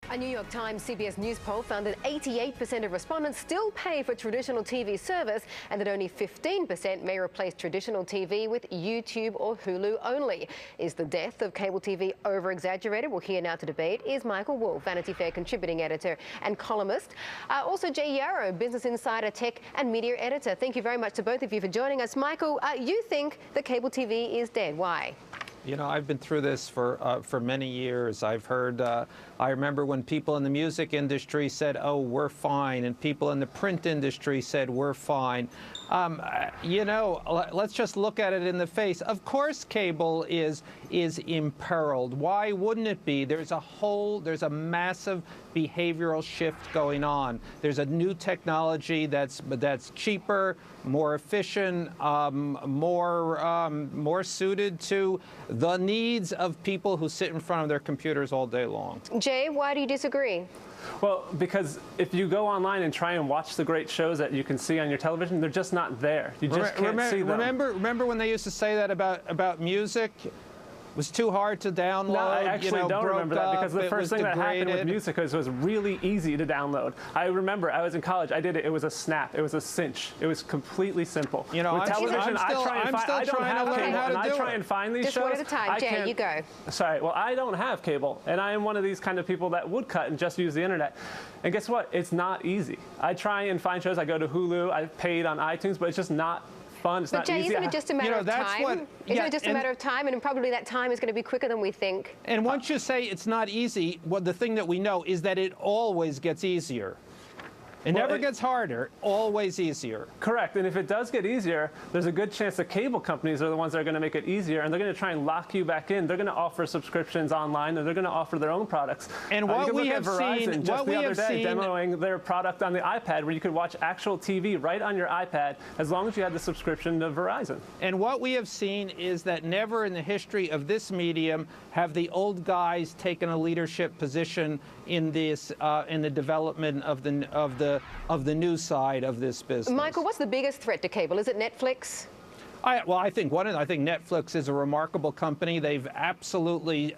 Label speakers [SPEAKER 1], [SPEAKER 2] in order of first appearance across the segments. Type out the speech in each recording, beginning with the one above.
[SPEAKER 1] A New York Times CBS News poll found that 88% of respondents still pay for traditional TV service and that only 15% may replace traditional TV with YouTube or Hulu only. Is the death of cable TV over-exaggerated? Well, here now to debate is Michael Wolff, Vanity Fair contributing editor and columnist. Also Jay Yarow, Business Insider tech and media editor. Thank you very much to both of you for joining us. Michael, you think that cable TV is dead. Why?
[SPEAKER 2] You know, I've been through this for many years. I've heard, I remember when people in the music industry said, oh, we're fine, and people in the print industry said, we're fine. You know, let's just look at it in the face. Of course cable is imperiled. Why wouldn't it be? There's a massive behavioral shift going on. There's a new technology that's cheaper, more efficient, more suited to the needs of people who sit in front of their computers all day long.
[SPEAKER 1] Jay, why do you disagree?
[SPEAKER 3] Well, because if you go online and try and watch the great shows that you can see on your television, they're just not there. You just can't see them.
[SPEAKER 2] Remember when they used to say that about music? It was too hard to download.
[SPEAKER 3] No, I actually don't remember that, because the first thing that happened with music was it was really easy to download. I remember I was in college. I did it. It was a snap. It was a cinch. It was completely simple.
[SPEAKER 2] You know,
[SPEAKER 3] with television, I try and find these shows.
[SPEAKER 1] Just one at a time. Jay, you go.
[SPEAKER 3] Sorry. Well, I don't have cable, and I am one of these kind of people that would cut and just use the internet. And guess what? It's not easy. I try and find shows. I go to Hulu. I've paid on iTunes, but it's just not fun. It's not
[SPEAKER 1] Jay,
[SPEAKER 3] easy.
[SPEAKER 1] isn't it just a matter of time? Isn't it just a matter of time? And probably that time is going to be quicker than we think.
[SPEAKER 2] And once you say it's not easy, well, the thing that we know is that it always gets easier. It never gets harder, always easier.
[SPEAKER 3] Correct. And if it does get easier, there's a good chance the cable companies are the ones that are going to make it easier, and they're going to try and lock you back in. They're going to offer subscriptions online, and they're going to offer their own products.
[SPEAKER 2] And what we have
[SPEAKER 3] seen just the other day demoing their product on the iPad, where you could watch actual TV right on your iPad as long as you had the subscription to Verizon.
[SPEAKER 2] And what we have seen is that never in the history of this medium have the old guys taken a leadership position in this in the development of the new side of this business.
[SPEAKER 1] Michael, what's the biggest threat to cable? Is it Netflix?
[SPEAKER 2] I think Netflix is a remarkable company. They've absolutely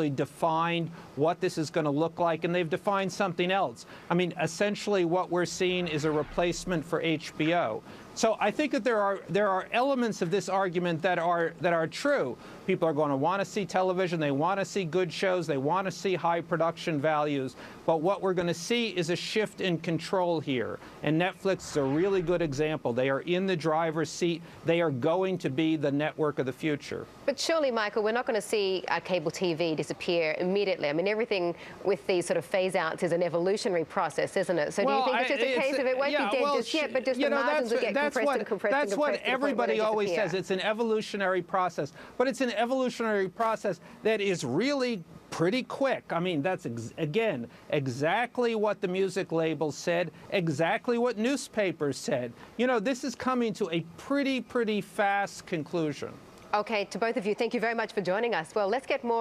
[SPEAKER 2] defined what this is going to look like, and they've defined something else. I mean, essentially, what we're seeing is a replacement for HBO. So I think that there are elements of this argument that are true. People are going to want to see television. They want to see good shows. They want to see high production values. But what we're going to see is a shift in control here. And Netflix is a really good example. They are in the driver's seat. They are going to be the network of the future.
[SPEAKER 1] But surely, Michael, we're not going to see cable TV disappear immediately. I mean, everything with these sort of phase-outs is an evolutionary process, isn't it? So do you think it's just a case of it won't be dead just yet, but just the margins will get compressed and compressed and compressed?
[SPEAKER 2] That's what everybody always says. It's an evolutionary process. But it's an evolutionary process that is really pretty quick. I mean, that's, again, exactly what the music labels said, exactly what newspapers said. You know, this is coming to a pretty fast conclusion.
[SPEAKER 1] Okay, to both of you, thank you very much for joining us. Well, let's get more